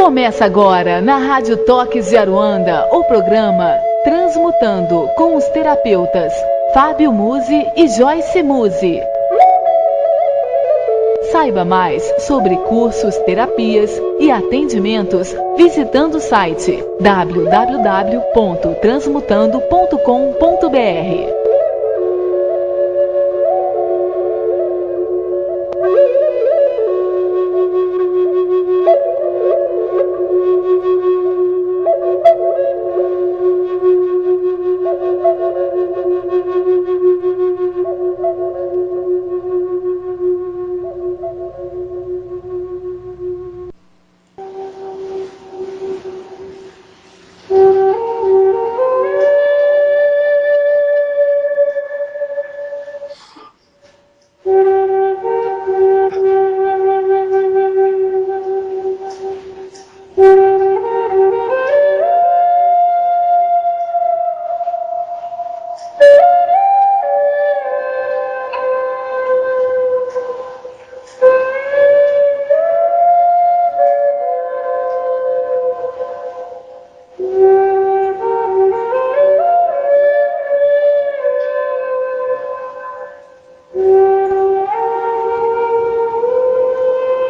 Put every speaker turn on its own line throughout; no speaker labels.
Começa agora, na Rádio Toques de Aruanda, o programa Transmutando com os terapeutas Fábio Musi e Joyce Musi. Saiba mais sobre cursos, terapias e atendimentos visitando o site www.transmutando.com.br.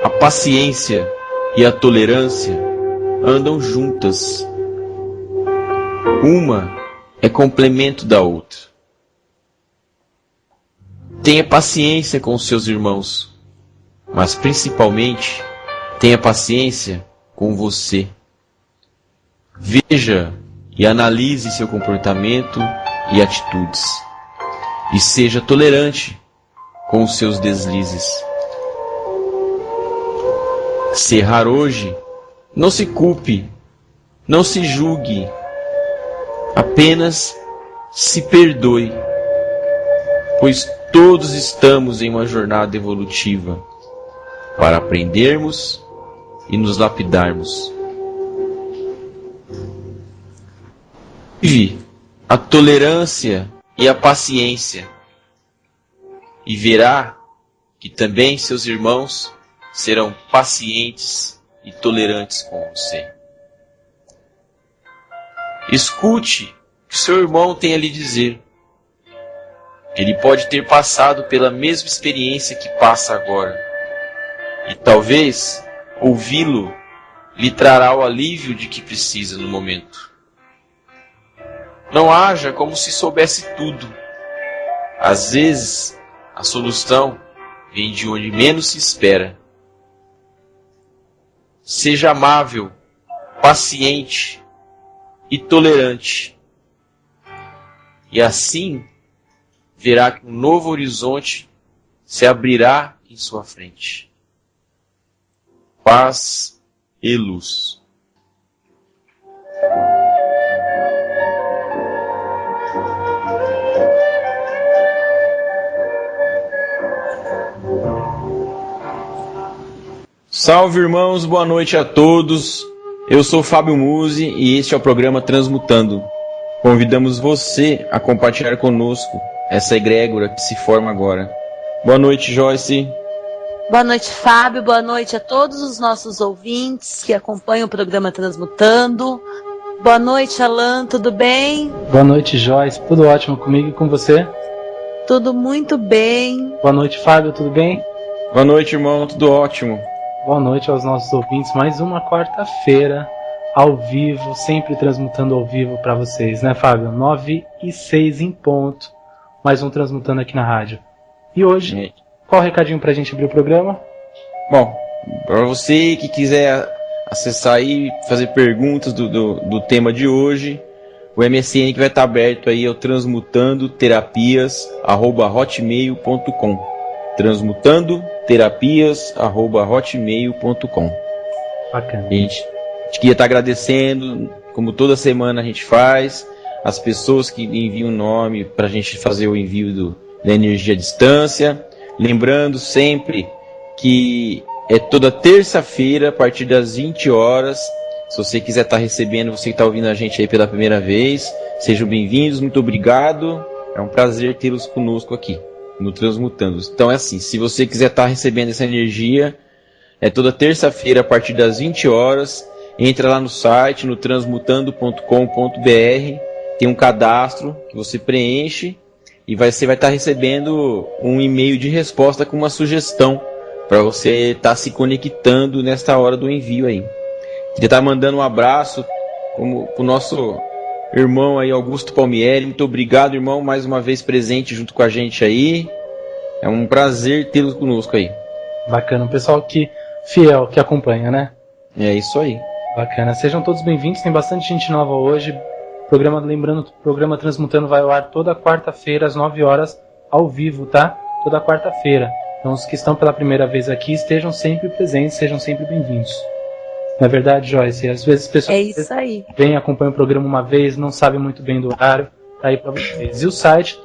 A paciência e a tolerância andam juntas. Uma é complemento da outra. Tenha paciência com os seus irmãos, mas principalmente tenha paciência com você. Veja e analise seu comportamento e atitudes. E seja tolerante com os seus deslizes. Se errar hoje, não se culpe, não se julgue, apenas se perdoe, pois todos estamos em uma jornada evolutiva para aprendermos e nos lapidarmos. Vive a tolerância e a paciência e verá que também seus irmãos serão pacientes e tolerantes com você. Escute o que seu irmão tem a lhe dizer. Ele pode ter passado pela mesma experiência que passa agora. E talvez ouvi-lo lhe trará o alívio de que precisa no momento. Não haja como se soubesse tudo. Às vezes, a solução vem de onde menos se espera. Seja amável, paciente e tolerante. E assim, verá que um novo horizonte se abrirá em sua frente. Paz e luz. Salve, irmãos, boa noite a todos. Eu sou Fábio Musi e este é o programa Transmutando. Convidamos você a compartilhar conosco essa egrégora que se forma agora. Boa noite, Joyce.
Boa noite, Fábio. Boa noite a todos os nossos ouvintes que acompanham o programa Transmutando. Boa noite, Alan. Tudo bem?
Boa noite, Joyce. Tudo ótimo comigo e com você?
Tudo muito bem.
Boa noite, Fábio. Tudo bem?
Boa noite, irmão. Tudo ótimo.
Boa noite aos nossos ouvintes. Mais uma quarta-feira ao vivo, sempre transmutando ao vivo para vocês, né, Fábio? 9h06 em ponto. Mais um Transmutando aqui na rádio. E hoje, qual o recadinho pra gente abrir o programa?
Bom, para você que quiser acessar aí, fazer perguntas do tema de hoje, o MSN que vai estar aberto aí é o transmutandoterapias@hotmail.com. transmutandoterapias@hotmail.com.
Bacana.
A gente queria estar agradecendo, como toda semana a gente faz, as pessoas que enviam o nome para a gente fazer o envio da energia à distância. Lembrando sempre que é toda terça-feira, a partir das 20 horas. Se você quiser estar recebendo, você que está ouvindo a gente aí pela primeira vez, sejam bem-vindos, muito obrigado. É um prazer tê-los conosco aqui no Transmutando. Então é assim, se você quiser estar recebendo essa energia, é toda terça-feira a partir das 20 horas, entra lá no site, no transmutando.com.br, tem um cadastro que você preenche e você vai estar recebendo um e-mail de resposta com uma sugestão para você estar se conectando nesta hora do envio aí. Queria estar mandando um abraço para o nosso irmão aí, Augusto Palmieri. Muito obrigado, irmão, mais uma vez presente junto com a gente aí. É um prazer tê-lo conosco aí.
Bacana, um pessoal que fiel, que acompanha, né?
É isso aí.
Bacana, sejam todos bem-vindos, tem bastante gente nova hoje. Lembrando, o programa Transmutando vai ao ar toda quarta-feira às 9 horas, ao vivo, tá? Toda quarta-feira. Então os que estão pela primeira vez aqui, estejam sempre presentes, sejam sempre bem-vindos. Não é verdade, Joyce? Às vezes as pessoas vêm, acompanham o programa uma vez, não sabem muito bem do horário, tá aí para vocês. E o site,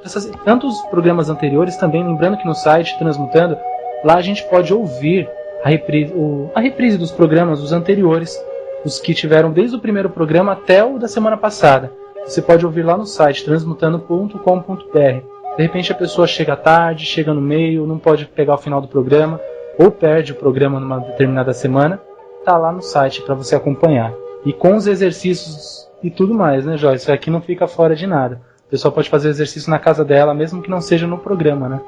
tanto os programas anteriores também, lembrando que no site Transmutando, lá a gente pode ouvir a reprise dos programas, os anteriores, os que tiveram desde o primeiro programa até o da semana passada. Você pode ouvir lá no site transmutando.com.br. De repente a pessoa chega tarde, chega no meio, não pode pegar o final do programa, ou perde o programa numa determinada semana, tá lá no site para você acompanhar. E com os exercícios e tudo mais, né, Joyce? Isso aqui não fica fora de nada. A pessoa pode fazer exercício na casa dela, mesmo que não seja no programa, né?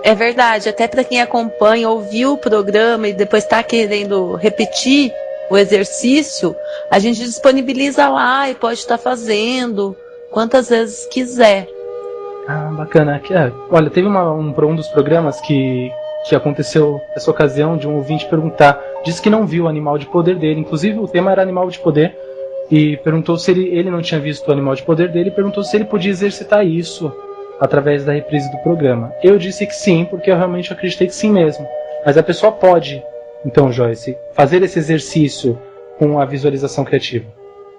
É verdade, até para quem acompanha, ouviu o programa e depois está querendo repetir o exercício, a gente disponibiliza lá e pode estar fazendo quantas vezes quiser.
Ah, bacana. Olha, teve um dos programas que aconteceu essa ocasião de um ouvinte perguntar, disse que não viu o Animal de Poder dele, inclusive o tema era Animal de Poder, e perguntou se ele não tinha visto o Animal de Poder dele, e perguntou se ele podia exercitar isso através da reprise do programa. Eu disse que sim, porque eu realmente acreditei que sim mesmo. Mas a pessoa pode, então, Joyce, fazer esse exercício com a visualização criativa.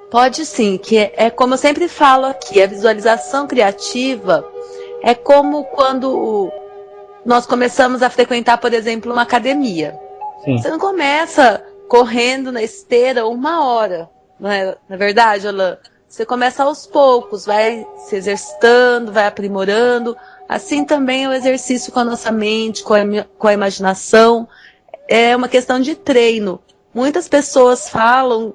Pode sim, que é como eu sempre falo aqui, a visualização criativa é como quando nós começamos a frequentar, por exemplo, uma academia.
Sim.
Você não começa correndo na esteira 1 hora, não é verdade, Alain? Você começa aos poucos, vai se exercitando, vai aprimorando. Assim também é o exercício com a nossa mente, com a imaginação. É uma questão de treino. Muitas pessoas falam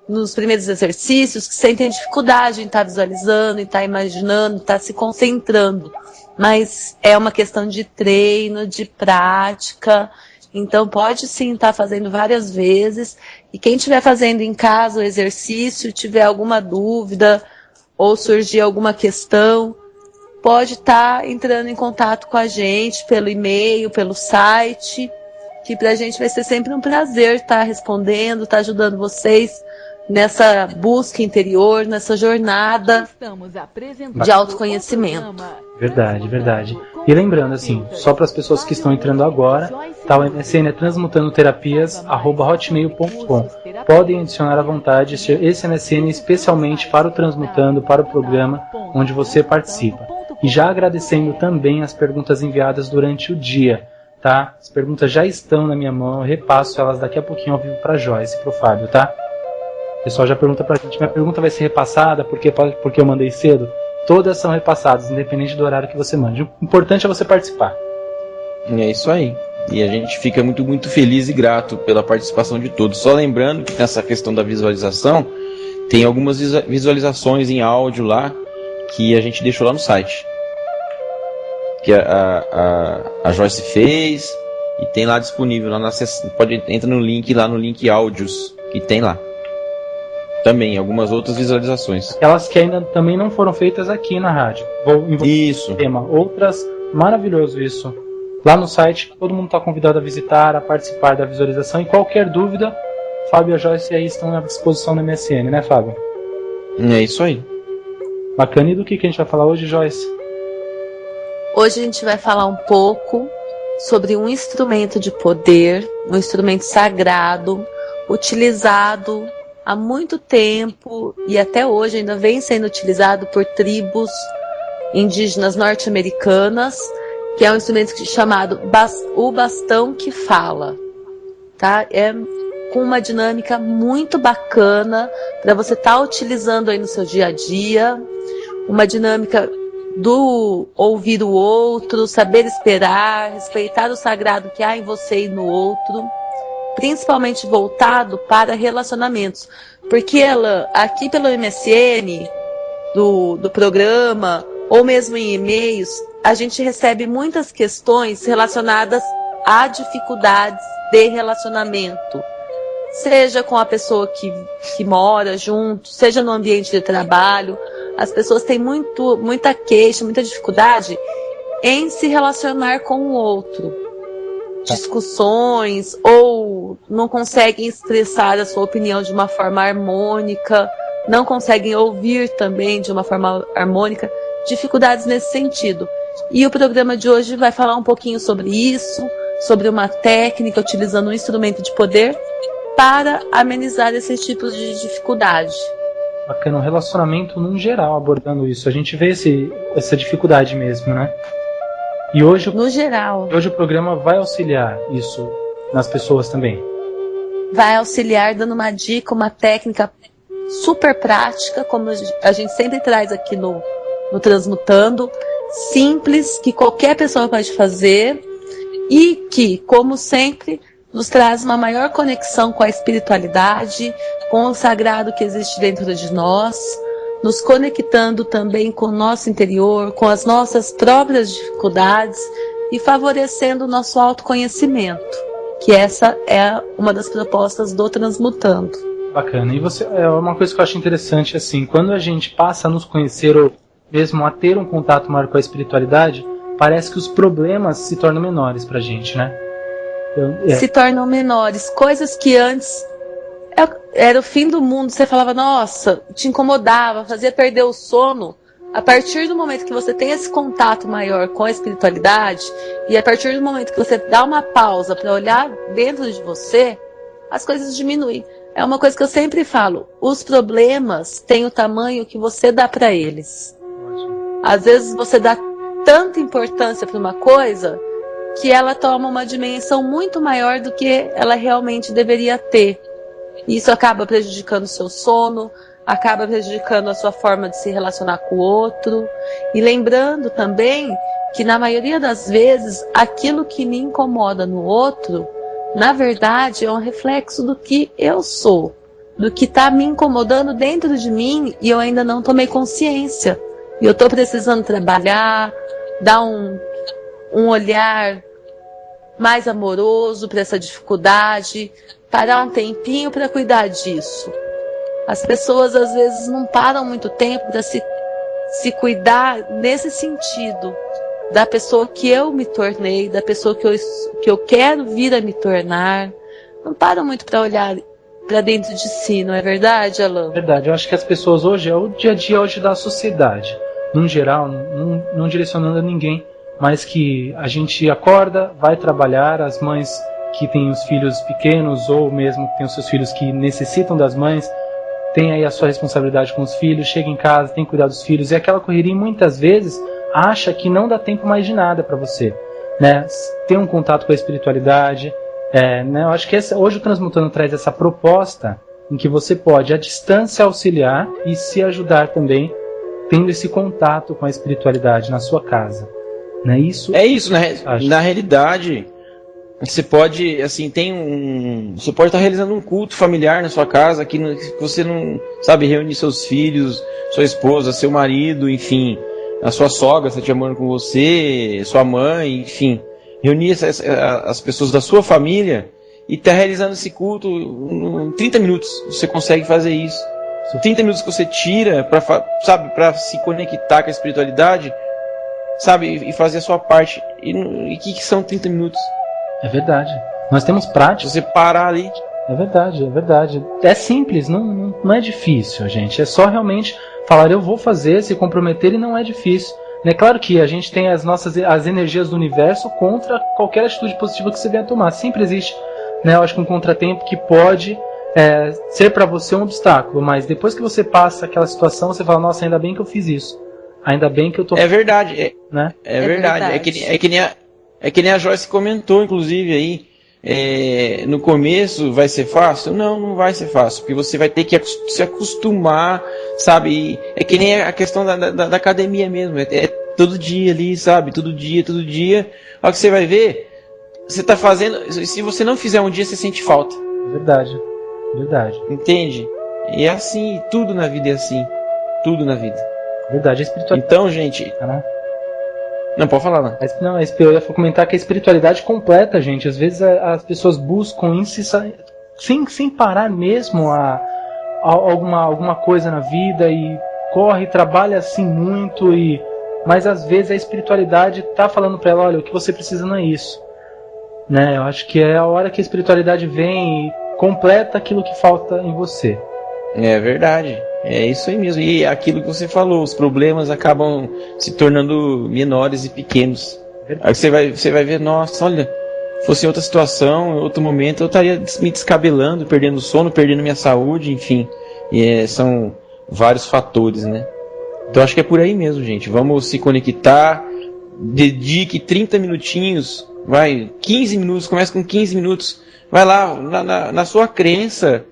nos primeiros exercícios que sentem dificuldade em estar visualizando, em estar imaginando, em estar se concentrando. Mas é uma questão de treino, de prática. Então pode sim estar fazendo várias vezes. E quem estiver fazendo em casa o exercício, tiver alguma dúvida ou surgir alguma questão, pode estar entrando em contato com a gente pelo e-mail, pelo site, que pra gente vai ser sempre um prazer estar respondendo, estar ajudando vocês nessa busca interior, nessa jornada de autoconhecimento.
Verdade, verdade. E lembrando, assim, só para as pessoas que estão entrando agora, tá, o MSN é transmutandoterapias@hotmail.com. Podem adicionar à vontade esse MSN especialmente para o Transmutando, para o programa onde você participa. E já agradecendo também as perguntas enviadas durante o dia, tá? As perguntas já estão na minha mão, eu repasso elas daqui a pouquinho ao vivo para a Joyce e para o Fábio, tá? O pessoal já pergunta pra gente, minha pergunta vai ser repassada porque eu mandei cedo? Todas são repassadas, independente do horário que você mande. O importante é você participar.
É isso aí. E a gente fica muito, muito feliz e grato pela participação de todos. Só lembrando que nessa questão da visualização, tem algumas visualizações em áudio lá que a gente deixou lá no site. Que a Joyce fez e tem lá disponível. Lá na sessão, entra no link lá no link áudios que tem lá. Também, algumas outras visualizações.
Aquelas que ainda também não foram feitas aqui na rádio.
Isso.
Tema. Outras, maravilhoso isso. Lá no site, todo mundo está convidado a visitar, a participar da visualização. E qualquer dúvida, Fábio e a Joyce aí estão à disposição no MSN, né, Fábio?
É isso aí.
Bacana. E do que a gente vai falar hoje, Joyce?
Hoje a gente vai falar um pouco sobre um instrumento de poder, um instrumento sagrado, utilizado há muito tempo e até hoje ainda vem sendo utilizado por tribos indígenas norte-americanas, que é um instrumento chamado o bastão que fala, tá? É com uma dinâmica muito bacana para você estar utilizando aí no seu dia a dia, uma dinâmica do ouvir o outro, saber esperar, respeitar o sagrado que há em você e no outro. principalmente voltado para relacionamentos. Porque ela, aqui pelo MSN, do programa, ou mesmo em e-mails, a gente recebe muitas questões relacionadas a dificuldades de relacionamento. Seja com a pessoa que mora junto, seja no ambiente de trabalho. As pessoas têm muita queixa, muita dificuldade em se relacionar com o outro. Discussões, ou não conseguem expressar a sua opinião de uma forma harmônica, não conseguem ouvir também de uma forma harmônica, dificuldades nesse sentido. E o programa de hoje vai falar um pouquinho sobre isso, sobre uma técnica utilizando um instrumento de poder para amenizar esses tipos de dificuldade.
Bacana, um relacionamento num geral abordando isso. A gente vê essa dificuldade mesmo, né? E hoje,
no geral,
hoje o programa vai auxiliar isso nas pessoas também.
Vai auxiliar dando uma dica, uma técnica super prática, como a gente sempre traz aqui no Transmutando, simples, que qualquer pessoa pode fazer e que, como sempre, nos traz uma maior conexão com a espiritualidade, com o sagrado que existe dentro de nós, nos conectando também com o nosso interior, com as nossas próprias dificuldades e favorecendo o nosso autoconhecimento, que essa é uma das propostas do Transmutando.
Bacana. E é uma coisa que eu acho interessante, assim, quando a gente passa a nos conhecer ou mesmo a ter um contato maior com a espiritualidade, parece que os problemas se tornam menores pra gente, né?
Se tornam menores. Coisas que antes era o fim do mundo, você falava, nossa, te incomodava, fazia perder o sono. A partir do momento que você tem esse contato maior com a espiritualidade, e a partir do momento que você dá uma pausa para olhar dentro de você, as coisas diminuem. É uma coisa que eu sempre falo, os problemas têm o tamanho que você dá para eles. Às vezes você dá tanta importância para uma coisa que ela toma uma dimensão muito maior do que ela realmente deveria ter. Isso acaba prejudicando o seu sono, acaba prejudicando a sua forma de se relacionar com o outro. E lembrando também que na maioria das vezes, aquilo que me incomoda no outro, na verdade é um reflexo do que eu sou, do que está me incomodando dentro de mim e eu ainda não tomei consciência. E eu estou precisando trabalhar, dar um olhar mais amoroso para essa dificuldade, parar um tempinho para cuidar disso. As pessoas às vezes não param muito tempo para se cuidar nesse sentido, da pessoa que eu me tornei, da pessoa que eu quero vir a me tornar. Não param muito para olhar para dentro de si, não é verdade, Alan?
Verdade, eu acho que as pessoas hoje, é o dia a dia hoje da sociedade, num geral, não direcionando a ninguém, mas que a gente acorda, vai trabalhar, as mães que têm os filhos pequenos ou mesmo que têm os seus filhos que necessitam das mães, tem aí a sua responsabilidade com os filhos, chega em casa, tem que cuidar dos filhos, e aquela correria muitas vezes acha que não dá tempo mais de nada para você, né? Ter um contato com a espiritualidade, né? Eu acho que hoje o Transmutando traz essa proposta em que você pode à distância auxiliar e se ajudar também, tendo esse contato com a espiritualidade na sua casa. Não é isso?
É isso, né? Na realidade, você pode, assim, você pode estar realizando um culto familiar na sua casa, que você não, sabe, reunir seus filhos, sua esposa, seu marido, enfim, a sua sogra está te amando com você, sua mãe, enfim, reunir as pessoas da sua família e estar realizando esse culto em 30 minutos. Você consegue fazer isso. São 30 minutos que você tira para se conectar com a espiritualidade, sabe, e fazer a sua parte. E o que são 30 minutos?
É verdade. Nós temos prática.
Você parar ali.
É verdade, é verdade. É simples, não é difícil, gente. É só realmente falar, eu vou fazer, se comprometer, e não é difícil. É claro que a gente tem as energias do universo contra qualquer atitude positiva que você venha tomar. Sempre existe, né, eu acho que um contratempo que pode ser para você um obstáculo, mas depois que você passa aquela situação, você fala, nossa, ainda bem que eu fiz isso. Ainda bem que eu tô...
É verdade,
né?
É verdade. É que nem a Joyce comentou, inclusive, aí. No começo vai ser fácil? Não vai ser fácil, porque você vai ter que se acostumar, sabe? É que nem a questão da academia mesmo, é todo dia ali, sabe? Todo dia. A hora que você vai ver, você tá fazendo. Se você não fizer um dia, você sente falta.
Verdade.
Entende? E é assim, tudo na vida é assim. Tudo na vida.
Verdade, a espiritualidade.
Então, gente. Não, pode falar, não.
Eu ia comentar que a espiritualidade completa, gente. Às vezes as pessoas buscam isso sem parar mesmo alguma coisa na vida e corre, trabalha assim muito, mas às vezes a espiritualidade tá falando para ela, olha, o que você precisa não é isso. Né? Eu acho que é a hora que a espiritualidade vem e completa aquilo que falta em você.
É verdade. É isso aí mesmo. E aquilo que você falou, os problemas acabam se tornando menores e pequenos. Aí você vai ver, nossa, olha, fosse outra situação, em outro momento, eu estaria me descabelando, perdendo sono, perdendo minha saúde, enfim. E são vários fatores, né? Então acho que é por aí mesmo, gente. Vamos se conectar, dedique 30 minutinhos, 15 minutos, começa com 15 minutos, vai lá na sua crença,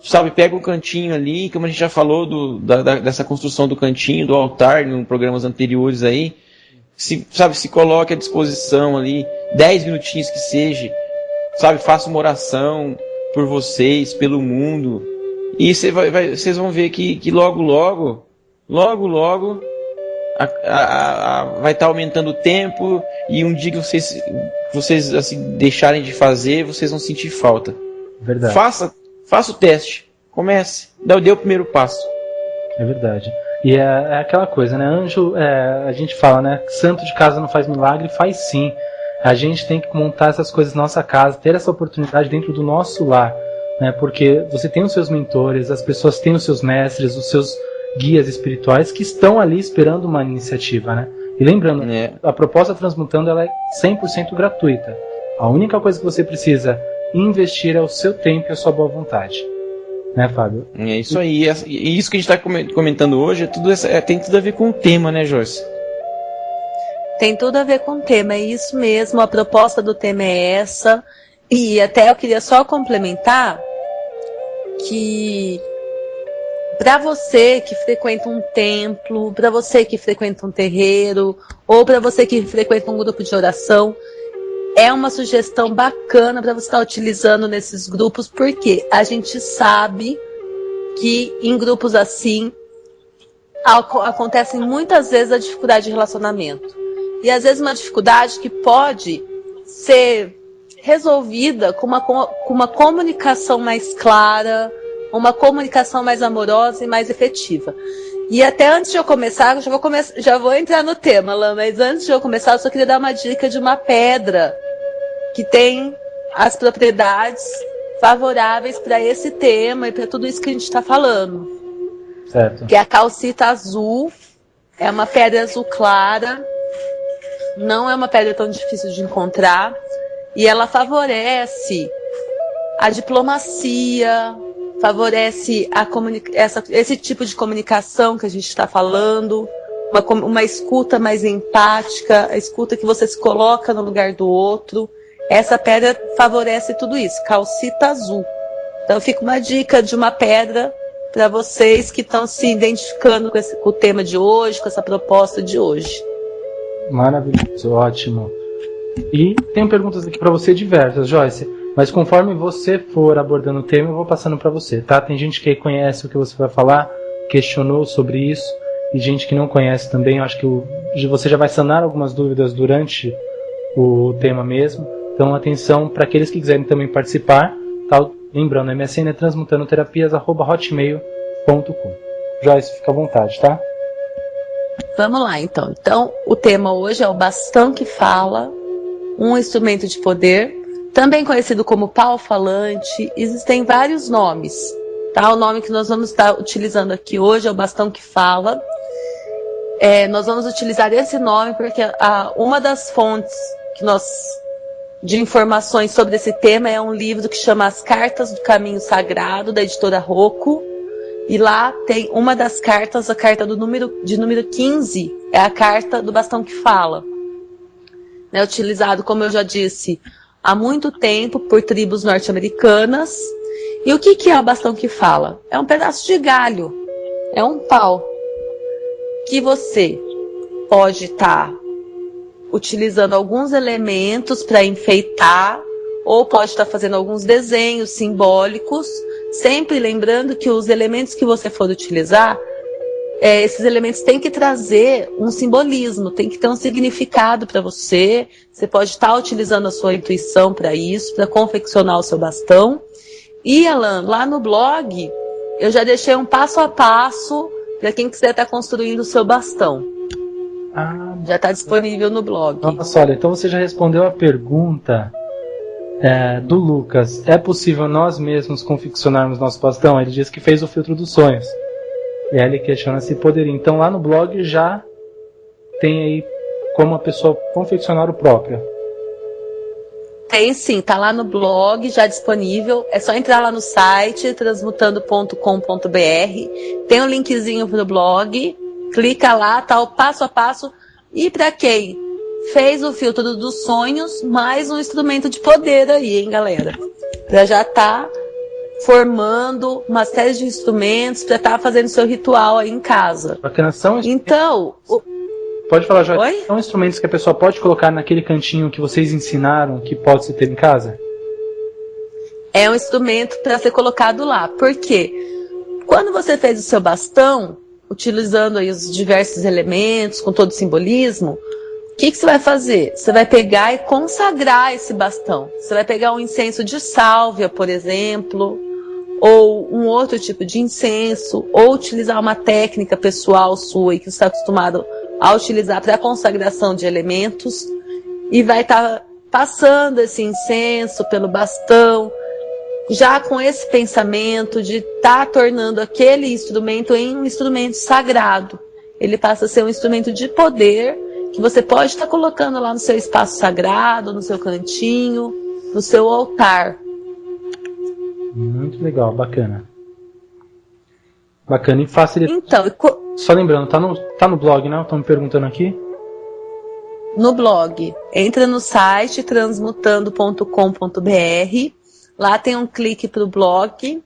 sabe, pega um cantinho ali, como a gente já falou dessa construção do cantinho, do altar, em programas anteriores aí, se coloque à disposição ali, 10 minutinhos que seja, sabe, faça uma oração por vocês, pelo mundo, e vocês vão ver que logo vai estar aumentando o tempo, e um dia que vocês assim, deixarem de fazer, vocês vão sentir falta.
Verdade.
Faça o teste, comece, dê o primeiro passo.
É verdade. E é aquela coisa, né? Anjo, a gente fala, né? Santo de casa não faz milagre, faz sim. A gente tem que montar essas coisas na nossa casa, ter essa oportunidade dentro do nosso lar, né? Porque você tem os seus mentores, as pessoas têm os seus mestres, os seus guias espirituais que estão ali esperando uma iniciativa, né? E lembrando, a proposta Transmutando ela é 100% gratuita. A única coisa que você precisa investir é o seu tempo e a sua boa vontade. Né, Fábio?
É isso aí. E isso que a gente está comentando hoje tem tudo a ver com o tema, né, Joyce?
Tem tudo a ver com o tema, é isso mesmo. A proposta do tema é essa. E até eu queria só complementar que para você que frequenta um templo, para você que frequenta um terreiro, ou para você que frequenta um grupo de oração, é uma sugestão bacana para você estar utilizando nesses grupos, porque a gente sabe que em grupos assim acontecem muitas vezes a dificuldade de relacionamento. E às vezes uma dificuldade que pode ser resolvida com uma comunicação mais clara, uma comunicação mais amorosa e mais efetiva. E até antes de eu começar, já vou entrar no tema, Lã, mas antes de eu começar, eu só queria dar uma dica de uma pedra que tem as propriedades favoráveis para esse tema e para tudo isso que a gente está falando.
Certo.
Que é a calcita azul, é uma pedra azul clara, não é uma pedra tão difícil de encontrar, e ela favorece a diplomacia, favorece esse tipo de comunicação que a gente está falando, uma escuta mais empática, a escuta que você se coloca no lugar do outro. Essa pedra favorece tudo isso, calcita azul. Então fica uma dica de uma pedra para vocês que estão se identificando com o tema de hoje, com essa proposta de hoje.
Maravilhoso, ótimo. E tenho perguntas aqui para você diversas, Joyce, mas conforme você for abordando o tema, eu vou passando para você, tá? Tem gente que conhece o que você vai falar, questionou sobre isso, e gente que não conhece também. Eu acho que você já vai sanar algumas dúvidas durante o tema mesmo. Então, atenção para aqueles que quiserem também participar. Tá? Lembrando, a MSN é transmutandoterapias@hotmail.com. Joyce, fica à vontade, tá?
Vamos lá, então. Então, o tema hoje é o bastão que fala, um instrumento de poder, também conhecido como pau falante. Existem vários nomes, tá? O nome que nós vamos estar utilizando aqui hoje é o bastão que fala. Nós vamos utilizar esse nome porque uma das fontes de informações sobre esse tema é um livro que chama As Cartas do Caminho Sagrado, da editora Rocco. E lá tem uma das cartas, a carta de número 15, é a carta do bastão que fala. É utilizado, como eu já disse, há muito tempo por tribos norte-americanas. E o que é o bastão que fala? É um pedaço de galho, é um pau, que você pode estar utilizando alguns elementos para enfeitar, ou pode estar fazendo alguns desenhos simbólicos, sempre lembrando que os elementos que você for utilizar, esses elementos têm que trazer um simbolismo, tem que ter um significado para você. Você pode estar utilizando a sua intuição para isso, para confeccionar o seu bastão. E, Alan, lá no blog, eu já deixei um passo a passo para quem quiser estar construindo o seu bastão. Já está disponível no blog.
Nossa, olha, então você já respondeu a pergunta do Lucas. É possível nós mesmos confeccionarmos nosso bastão? Ele diz que fez o filtro dos sonhos. E aí ele questiona se poderia. Então lá no blog já tem aí como a pessoa confeccionar o próprio.
Tem sim, tá lá no blog, já disponível. É só entrar lá no site, transmutando.com.br. Tem um linkzinho pro blog. Clica lá, tá o passo a passo. E para quem fez o filtro dos sonhos, mais um instrumento de poder aí, hein, galera? Pra já tá formando uma série de instrumentos para estar fazendo seu ritual aí em casa. Então,
pode falar, Joyce. Oi? São instrumentos que a pessoa pode colocar naquele cantinho que vocês ensinaram que pode se ter em casa?
É um instrumento para ser colocado lá. Por quê? Quando você fez o seu bastão, utilizando aí os diversos elementos, com todo o simbolismo, o que você vai fazer? Você vai pegar e consagrar esse bastão. Você vai pegar um incenso de sálvia, por exemplo, ou um outro tipo de incenso, ou utilizar uma técnica pessoal sua que você está acostumado a utilizar para a consagração de elementos, e vai estar passando esse incenso pelo bastão, já com esse pensamento de estar tornando aquele instrumento em um instrumento sagrado. Ele passa a ser um instrumento de poder que você pode estar colocando lá no seu espaço sagrado, no seu cantinho, no seu altar.
Muito legal, bacana. Bacana e fácil.
Então,
só lembrando, tá no blog, né? Estão me perguntando aqui.
No blog. Entra no site transmutando.com.br. Lá tem um clique pro blog.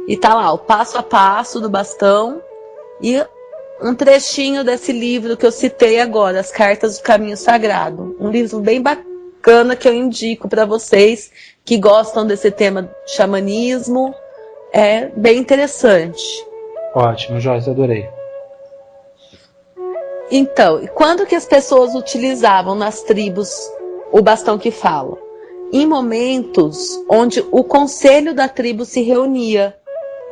E tá lá o passo a passo do bastão. E um trechinho desse livro que eu citei agora, As Cartas do Caminho Sagrado. Um livro bem bacana que eu indico para vocês que gostam desse tema de xamanismo. É bem interessante.
Ótimo, Joyce, adorei.
Então, e quando que as pessoas utilizavam nas tribos o bastão que fala? Em momentos onde o conselho da tribo se reunia.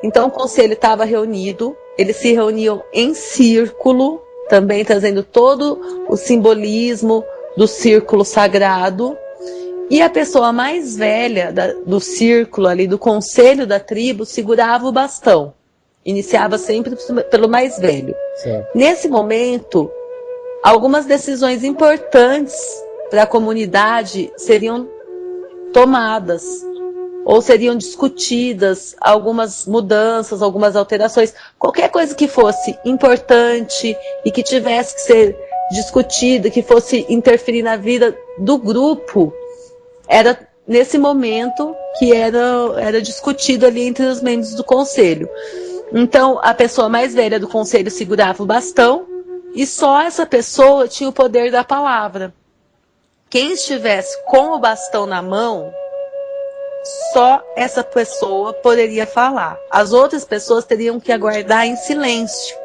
Então o conselho estava reunido, eles se reuniam em círculo, também trazendo todo o simbolismo do círculo sagrado. E a pessoa mais velha do círculo ali, do conselho da tribo, segurava o bastão. Iniciava sempre pelo mais velho.
Certo.
Nesse momento, algumas decisões importantes para a comunidade seriam tomadas, ou seriam discutidas, algumas mudanças, algumas alterações, qualquer coisa que fosse importante e que tivesse que ser discutida, que fosse interferir na vida do grupo, era nesse momento que era discutido ali entre os membros do conselho. Então, a pessoa mais velha do conselho segurava o bastão e só essa pessoa tinha o poder da palavra. Quem estivesse com o bastão na mão, só essa pessoa poderia falar. As outras pessoas teriam que aguardar em silêncio,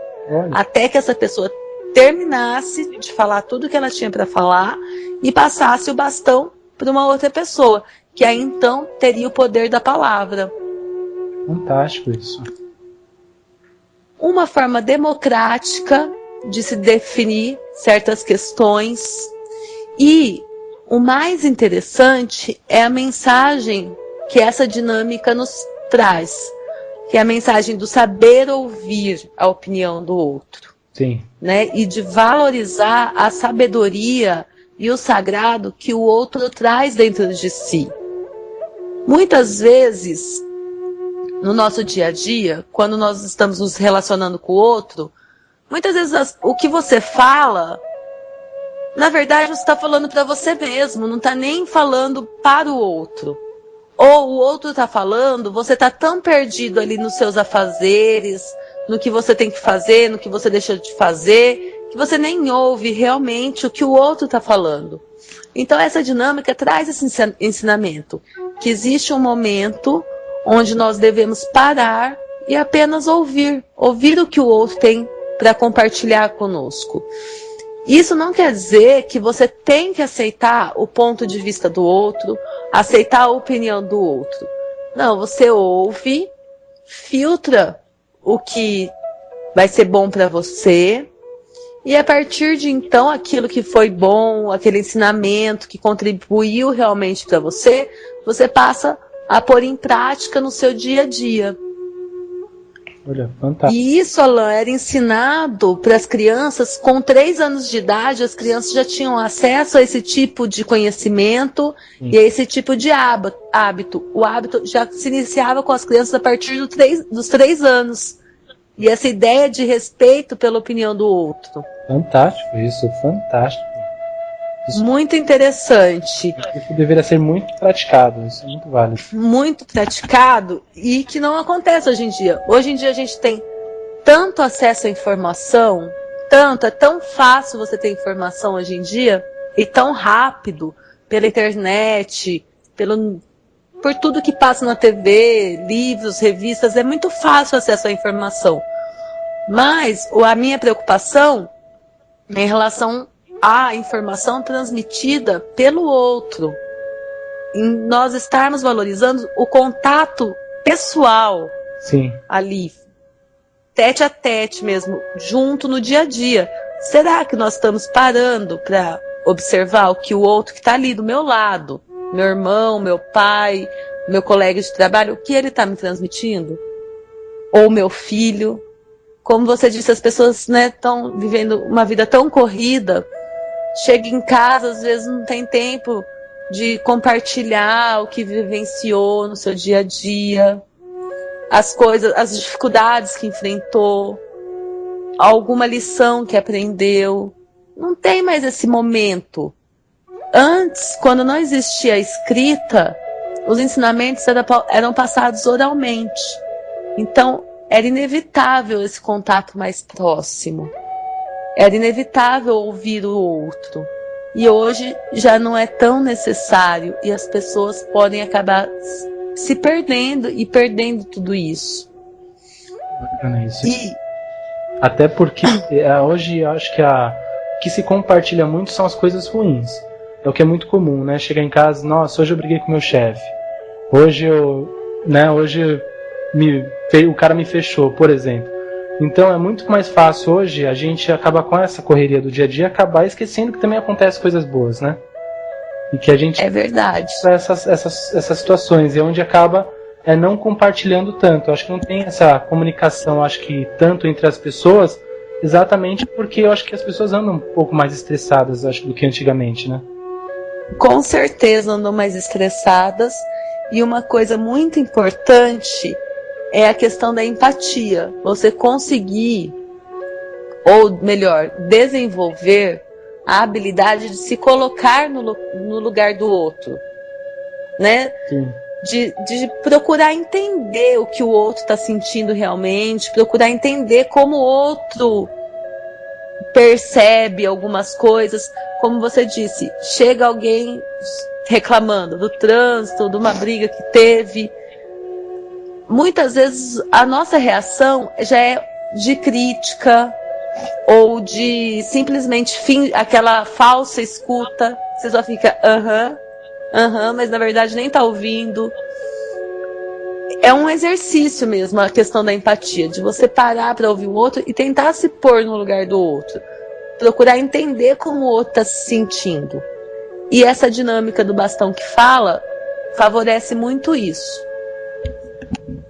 até que essa pessoa terminasse de falar tudo que ela tinha para falar e passasse o bastão para uma outra pessoa, que aí então teria o poder da palavra.
Fantástico isso.
Uma forma democrática de se definir certas questões. E o mais interessante é a mensagem que essa dinâmica nos traz, que é a mensagem do saber ouvir a opinião do outro.
Sim.
Né? E de valorizar a sabedoria e o sagrado que o outro traz dentro de si. Muitas vezes, no nosso dia a dia, quando nós estamos nos relacionando com o outro, muitas vezes o que você fala, na verdade você está falando para você mesmo, não está nem falando para o outro. Ou o outro está falando, você está tão perdido ali nos seus afazeres, no que você tem que fazer, no que você deixa de fazer, que você nem ouve realmente o que o outro está falando. Então essa dinâmica traz esse ensinamento, que existe um momento onde nós devemos parar e apenas ouvir o que o outro tem para compartilhar conosco. Isso não quer dizer que você tem que aceitar o ponto de vista do outro, aceitar a opinião do outro. Não, você ouve, filtra o que vai ser bom para você, e a partir de então, aquilo que foi bom, aquele ensinamento que contribuiu realmente para você, você passa a pôr em prática no seu dia a dia.
Olha, fantástico.
E isso, Alan, era ensinado para as crianças com 3 anos de idade. As crianças já tinham acesso a esse tipo de conhecimento e a esse tipo de hábito. O hábito já se iniciava com as crianças a partir dos 3 anos. E essa ideia de respeito pela opinião do outro.
Fantástico isso, fantástico. Isso,
muito interessante.
Isso deveria ser muito praticado, isso é muito válido.
Muito praticado e que não acontece hoje em dia. Hoje em dia a gente tem tanto acesso à informação, é tão fácil você ter informação hoje em dia, e tão rápido, pela internet, por tudo que passa na TV, livros, revistas, é muito fácil o acesso à informação. Mas a minha preocupação é em relação à informação transmitida pelo outro. Em nós estarmos valorizando o contato pessoal.
Sim.
Ali, tete a tete mesmo, junto no dia a dia. Será que nós estamos parando para observar o que o outro que está ali do meu lado, meu irmão, meu pai, meu colega de trabalho, o que ele está me transmitindo? Ou meu filho? Como você disse, as pessoas estão vivendo uma vida tão corrida, chega em casa, às vezes não tem tempo de compartilhar o que vivenciou no seu dia a dia, as coisas, as dificuldades que enfrentou, alguma lição que aprendeu. Não tem mais esse momento. Antes, quando não existia a escrita, os ensinamentos eram passados oralmente. Então, era inevitável esse contato mais próximo. Era inevitável ouvir o outro. E hoje já não é tão necessário. E as pessoas podem acabar se perdendo e perdendo tudo isso.
Bacana isso. Até porque hoje eu acho que o que se compartilha muito são as coisas ruins. É o que é muito comum, né? Chegar em casa, nossa, hoje eu briguei com meu chefe. Hoje o cara me fechou, por exemplo. Então é muito mais fácil hoje a gente acabar com essa correria do dia a dia, acabar esquecendo que também acontecem coisas boas, né? E que a gente...
É verdade.
Essas situações, e onde acaba não compartilhando tanto. Eu acho que não tem essa comunicação, acho que tanto entre as pessoas, exatamente porque eu acho que as pessoas andam um pouco mais estressadas, acho, do que antigamente, né?
Com certeza andam mais estressadas. E uma coisa muito importante é a questão da empatia. Você conseguir, ou melhor, desenvolver a habilidade de se colocar no lugar do outro, né?
Sim.
De procurar entender o que o outro está sentindo realmente, procurar entender como o outro percebe algumas coisas. Como você disse, chega alguém reclamando do trânsito, de uma briga que teve. Muitas vezes a nossa reação já é de crítica ou de simplesmente aquela falsa escuta. Você só fica mas na verdade nem está ouvindo. É um exercício mesmo a questão da empatia, de você parar para ouvir o outro e tentar se pôr no lugar do outro. Procurar entender como o outro está se sentindo. E essa dinâmica do bastão que fala favorece muito isso.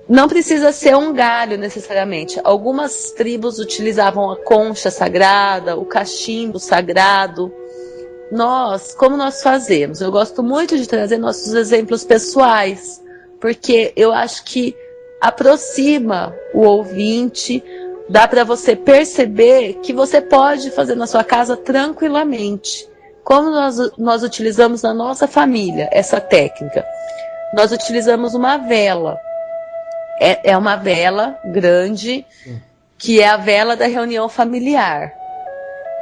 Não precisa ser um galho necessariamente. Algumas tribos utilizavam a concha sagrada, o cachimbo sagrado. Como nós fazemos? Eu gosto muito de trazer nossos exemplos pessoais, porque eu acho que aproxima o ouvinte, dá para você perceber que você pode fazer na sua casa tranquilamente. Como nós utilizamos na nossa família essa técnica? Nós utilizamos uma vela. É uma vela grande, que é a vela da reunião familiar.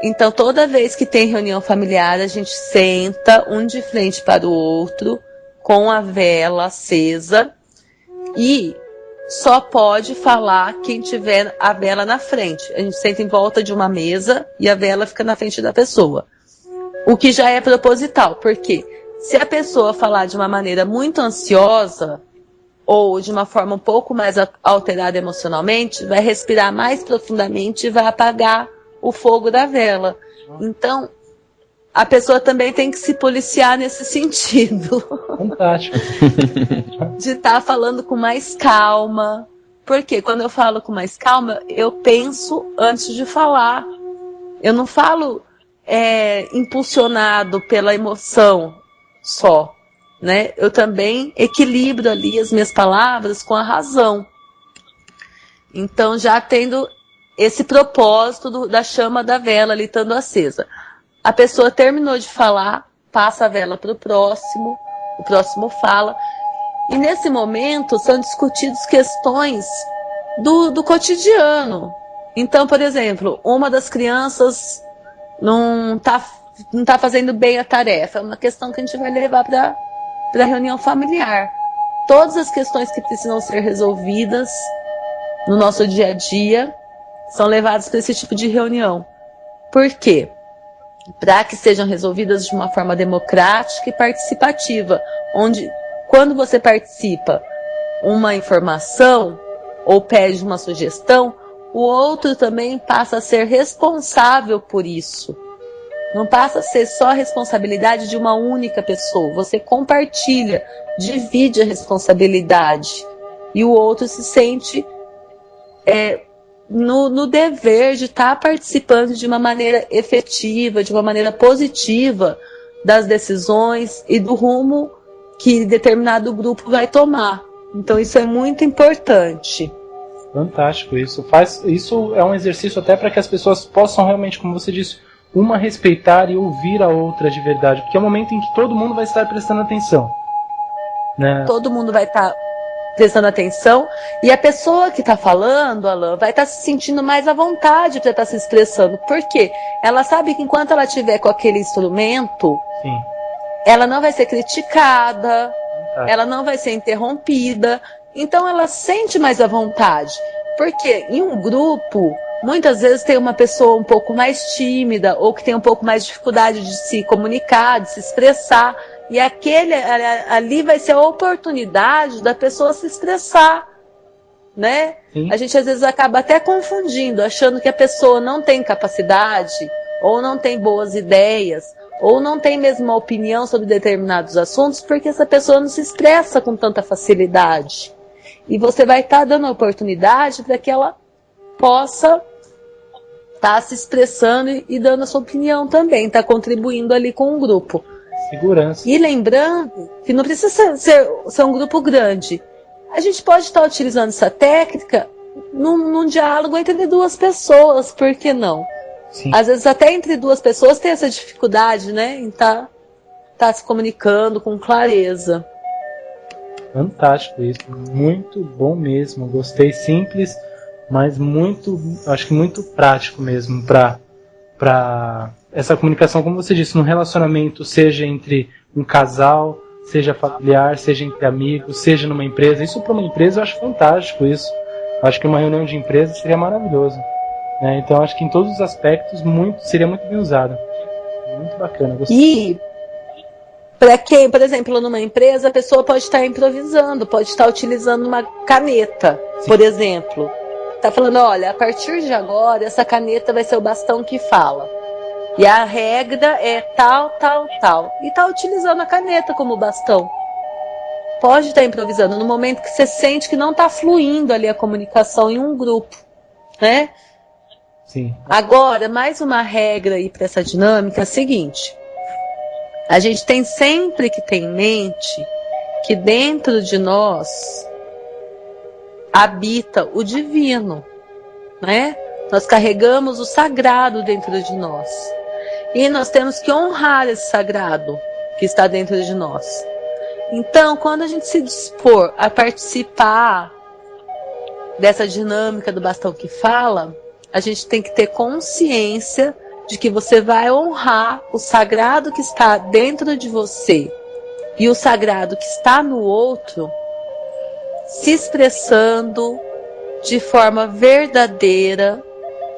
Então, toda vez que tem reunião familiar, a gente senta um de frente para o outro, com a vela acesa, e só pode falar quem tiver a vela na frente. A gente senta em volta de uma mesa e a vela fica na frente da pessoa. O que já é proposital, porque se a pessoa falar de uma maneira muito ansiosa, ou de uma forma um pouco mais alterada emocionalmente, vai respirar mais profundamente e vai apagar o fogo da vela. Então, a pessoa também tem que se policiar nesse sentido.
Fantástico.
De estar falando com mais calma. Porque quando eu falo com mais calma, eu penso antes de falar. Eu não falo impulsionado pela emoção só, né? Eu também equilibro ali as minhas palavras com a razão. Então, já tendo esse propósito da chama da vela ali estando acesa. A pessoa terminou de falar, passa a vela para o próximo fala. E nesse momento são discutidas questões do cotidiano. Então, por exemplo, uma das crianças não tá fazendo bem a tarefa. É uma questão que a gente vai levar para a reunião familiar. Todas as questões que precisam ser resolvidas no nosso dia a dia são levadas para esse tipo de reunião. Por quê? Para que sejam resolvidas de uma forma democrática e participativa, onde, quando você participa uma informação ou pede uma sugestão, o outro também passa a ser responsável por isso. Não passa a ser só a responsabilidade de uma única pessoa. Você compartilha, divide a responsabilidade. E o outro se sente no dever de estar participando de uma maneira efetiva, de uma maneira positiva das decisões e do rumo que determinado grupo vai tomar. Então isso é muito importante.
Fantástico isso. Isso é um exercício até para que as pessoas possam realmente, como você disse, uma respeitar e ouvir a outra de verdade, porque é o momento em que todo mundo vai estar prestando atenção, né?
Todo mundo vai estar prestando atenção, e a pessoa que está falando, Alan, vai estar se sentindo mais à vontade para estar se expressando. Por quê? Ela sabe que enquanto ela estiver com aquele instrumento,
Sim.
Ela não vai ser criticada, ela não vai ser interrompida, então ela sente mais à vontade. Porque em um grupo, muitas vezes tem uma pessoa um pouco mais tímida, ou que tem um pouco mais de dificuldade de se comunicar, de se expressar, e ali vai ser a oportunidade da pessoa se expressar, né?
Sim.
A gente às vezes acaba até confundindo, achando que a pessoa não tem capacidade, ou não tem boas ideias, ou não tem mesmo uma opinião sobre determinados assuntos, porque essa pessoa não se expressa com tanta facilidade. E você vai estar dando a oportunidade para que ela possa estar se expressando e dando a sua opinião também, estar contribuindo ali com o grupo.
Segurança.
E lembrando que não precisa ser um grupo grande. A gente pode estar utilizando essa técnica num diálogo entre duas pessoas, por que não?
Sim.
Às vezes até entre duas pessoas tem essa dificuldade, né? Em tá se comunicando com clareza.
Fantástico isso, muito bom mesmo. Gostei, simples, mas acho que muito prático mesmo para essa comunicação, como você disse, no relacionamento, seja entre um casal, seja familiar, seja entre amigos, seja numa empresa. Isso para uma empresa eu acho fantástico isso. Eu acho que uma reunião de empresa seria maravilhoso. Então acho que em todos os aspectos seria muito bem usado. Muito bacana. Gostei.
E para quem, por exemplo, numa empresa, a pessoa pode estar improvisando, pode estar utilizando uma caneta, sim, por exemplo. Está falando, olha, a partir de agora, essa caneta vai ser o bastão que fala. E a regra é tal, tal, tal. E está utilizando a caneta como bastão. Pode estar improvisando no momento que você sente que não está fluindo ali a comunicação em um grupo, né?
Sim.
Agora, mais uma regra aí para essa dinâmica é a seguinte. A gente tem sempre que ter em mente que dentro de nós habita o divino, né? Nós carregamos o sagrado dentro de nós. E nós temos que honrar esse sagrado que está dentro de nós. Então, quando a gente se dispor a participar dessa dinâmica do bastão que fala, a gente tem que ter consciência de que você vai honrar o sagrado que está dentro de você e o sagrado que está no outro, se expressando de forma verdadeira,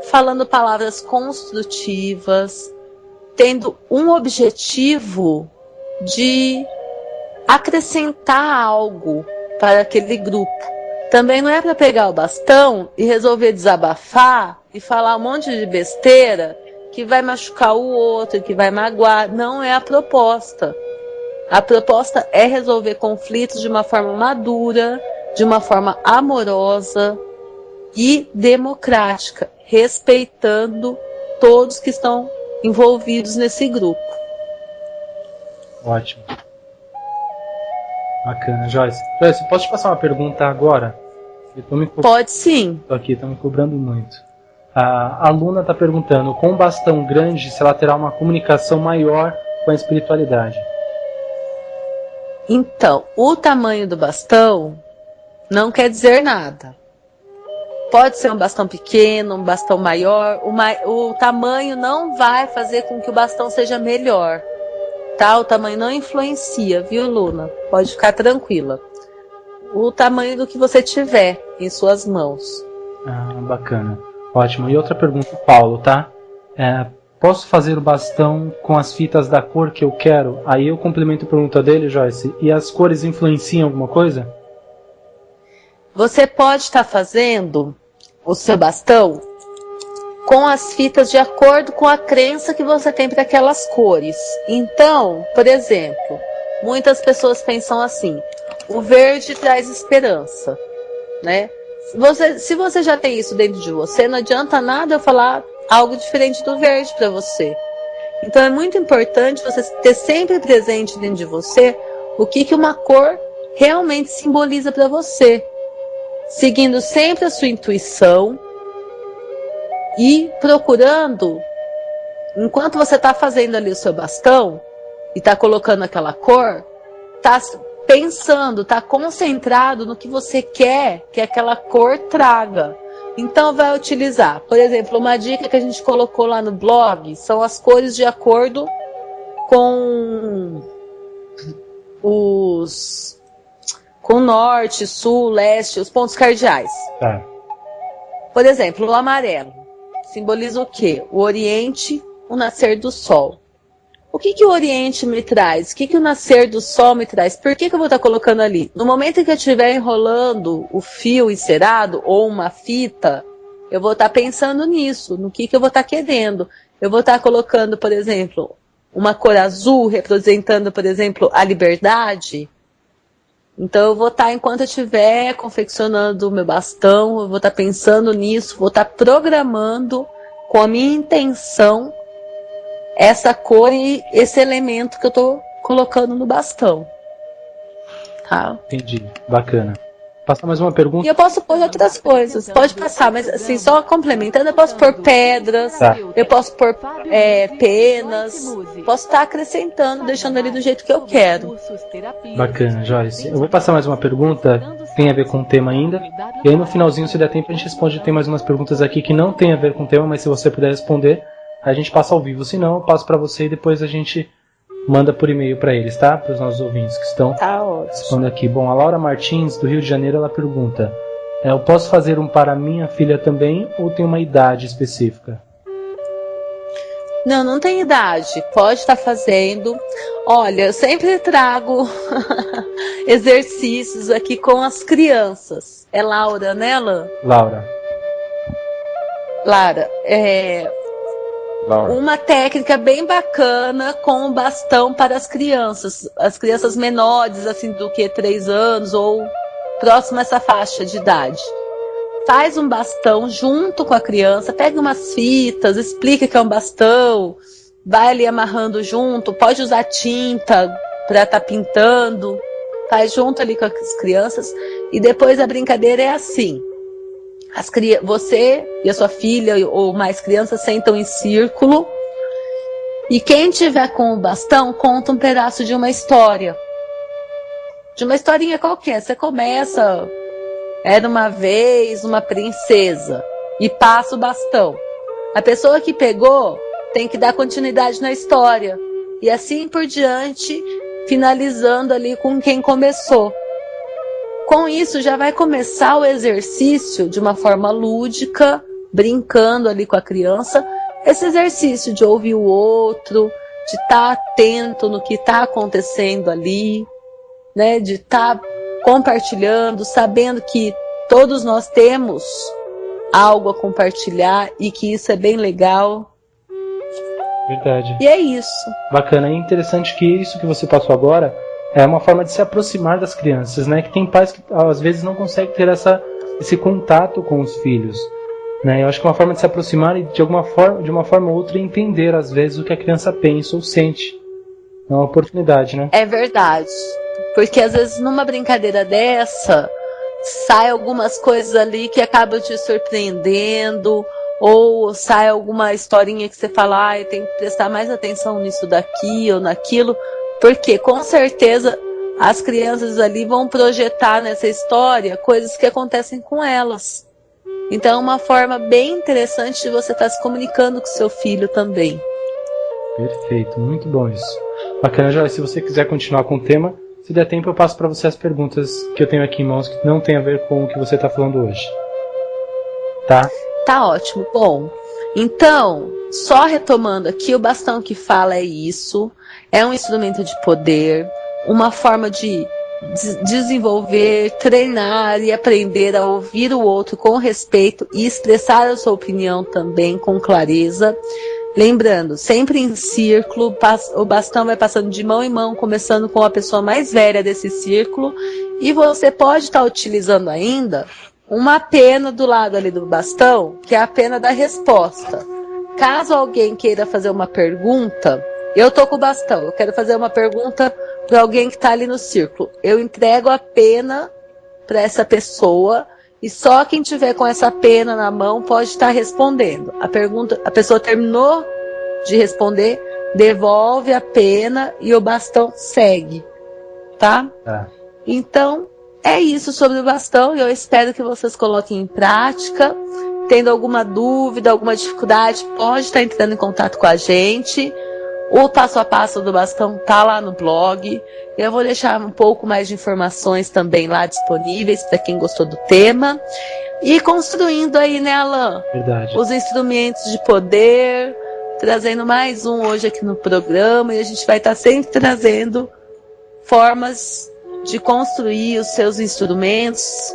falando palavras construtivas, tendo um objetivo de acrescentar algo para aquele grupo. Também não é para pegar o bastão e resolver desabafar e falar um monte de besteira que vai machucar o outro, que vai magoar. Não é a proposta. A proposta é resolver conflitos de uma forma madura, de uma forma amorosa e democrática, respeitando todos que estão envolvidos nesse grupo.
Ótimo. Bacana, Joyce. Joyce, posso te passar uma pergunta agora?
Pode sim.
Estou aqui, estão me cobrando muito. A aluna está perguntando, com um bastão grande, se ela terá uma comunicação maior com a espiritualidade.
Então, o tamanho do bastão não quer dizer nada. Pode ser um bastão pequeno, um bastão maior. O tamanho não vai fazer com que o bastão seja melhor. Tá? O tamanho não influencia, viu, Luna? Pode ficar tranquila. O tamanho do que você tiver em suas mãos.
Bacana. Ótimo. E outra pergunta, Paulo, tá? Posso fazer o bastão com as fitas da cor que eu quero? Aí eu complemento a pergunta dele, Joyce. E as cores influenciam alguma coisa?
Você pode estar fazendo o seu bastão com as fitas de acordo com a crença que você tem para aquelas cores. Então, por exemplo, muitas pessoas pensam assim: o verde traz esperança, né? Se você já tem isso dentro de você, não adianta nada eu falar algo diferente do verde para você. Então é muito importante você ter sempre presente dentro de você o que uma cor realmente simboliza para você, seguindo sempre a sua intuição e procurando, enquanto você está fazendo ali o seu bastão e está colocando aquela cor, está pensando, está concentrado no que você quer que aquela cor traga. Então vai utilizar, por exemplo, uma dica que a gente colocou lá no blog são as cores de acordo com com norte, sul, leste, os pontos cardeais. Por exemplo, o amarelo simboliza o quê? O oriente, o nascer do sol. O que o oriente me traz? O que o nascer do sol me traz? Por que eu vou estar colocando ali? No momento em que eu estiver enrolando o fio encerado ou uma fita, eu vou estar pensando nisso, no que eu vou estar querendo. Eu vou estar colocando, por exemplo, uma cor azul representando, por exemplo, a liberdade. Então eu vou estar, enquanto eu estiver confeccionando o meu bastão, eu vou estar pensando nisso, vou estar programando com a minha intenção essa cor e esse elemento que eu estou colocando no bastão. Tá?
Entendi. Bacana. Passar mais uma pergunta.
E eu posso pôr outras coisas. Pode passar, mas assim, só complementando, eu posso pôr pedras, eu posso pôr penas, posso estar acrescentando, deixando ali do jeito que eu quero.
Bacana, Joyce. Eu vou passar mais uma pergunta, tem a ver com o tema ainda. E aí no finalzinho, se der tempo, a gente responde. Tem mais umas perguntas aqui que não tem a ver com o tema, mas se você puder responder, a gente passa ao vivo. Se não, eu passo para você e depois a gente manda por e-mail para eles, tá? Para os nossos ouvintes que estão respondendo aqui. Bom, a Laura Martins, do Rio de Janeiro, ela pergunta: eu posso fazer um para minha filha também ou tem uma idade específica?
Não tem idade. Pode estar fazendo. Olha, eu sempre trago exercícios aqui com as crianças. É Laura, né, Alain?
Laura,
uma técnica bem bacana com o bastão para as crianças menores, assim, do que 3 anos ou próximo a essa faixa de idade. Faz um bastão junto com a criança, pega umas fitas, explica que é um bastão, vai ali amarrando junto, pode usar tinta para estar pintando, faz junto ali com as crianças e depois a brincadeira é assim. Você e a sua filha ou mais crianças sentam em círculo e quem tiver com o bastão conta um pedaço de uma história. De uma historinha qualquer. Você começa, era uma vez uma princesa e passa o bastão. A pessoa que pegou tem que dar continuidade na história. E assim por diante, finalizando ali com quem começou. Com isso, já vai começar o exercício de uma forma lúdica, brincando ali com a criança. Esse exercício de ouvir o outro, de estar atento no que está acontecendo ali, né? De estar compartilhando, sabendo que todos nós temos algo a compartilhar e que isso é bem legal.
Verdade.
E é isso.
Bacana. É interessante que isso que você passou agora é uma forma de se aproximar das crianças, né? Que tem pais que às vezes não conseguem ter esse contato com os filhos, né? Eu acho que é uma forma de se aproximar e de uma forma ou outra entender às vezes o que a criança pensa ou sente. É uma oportunidade, né?
É verdade. Porque às vezes numa brincadeira dessa sai algumas coisas ali que acabam te surpreendendo, ou sai alguma historinha que você fala, eu tenho que prestar mais atenção nisso daqui ou naquilo, porque com certeza as crianças ali vão projetar nessa história coisas que acontecem com elas. Então é uma forma bem interessante de você estar se comunicando com seu filho também.
Perfeito, muito bom isso. Bacana, Joyce, se você quiser continuar com o tema, se der tempo eu passo para você as perguntas que eu tenho aqui em mãos que não tem a ver com o que você está falando hoje. Tá?
Tá ótimo. Bom, então, só retomando aqui, o bastão que fala é isso. É um instrumento de poder, uma forma de desenvolver, treinar e aprender a ouvir o outro com respeito e expressar a sua opinião também com clareza. Lembrando, sempre em círculo, o bastão vai passando de mão em mão, começando com a pessoa mais velha desse círculo, e você pode estar utilizando ainda uma pena do lado ali do bastão, que é a pena da resposta. Caso alguém queira fazer uma pergunta, eu tô com o bastão, eu quero fazer uma pergunta para alguém que está ali no círculo. Eu entrego a pena para essa pessoa e só quem tiver com essa pena na mão pode estar respondendo. A pessoa terminou de responder, devolve a pena e o bastão segue, tá? Então, é isso sobre o bastão e eu espero que vocês coloquem em prática. Tendo alguma dúvida, alguma dificuldade, pode estar entrando em contato com a gente. O passo a passo do bastão tá lá no blog. Eu vou deixar um pouco mais de informações também lá disponíveis para quem gostou do tema. E construindo aí, né, Alan?
Verdade.
Os instrumentos de poder, trazendo mais um hoje aqui no programa. E a gente vai estar sempre trazendo formas de construir os seus instrumentos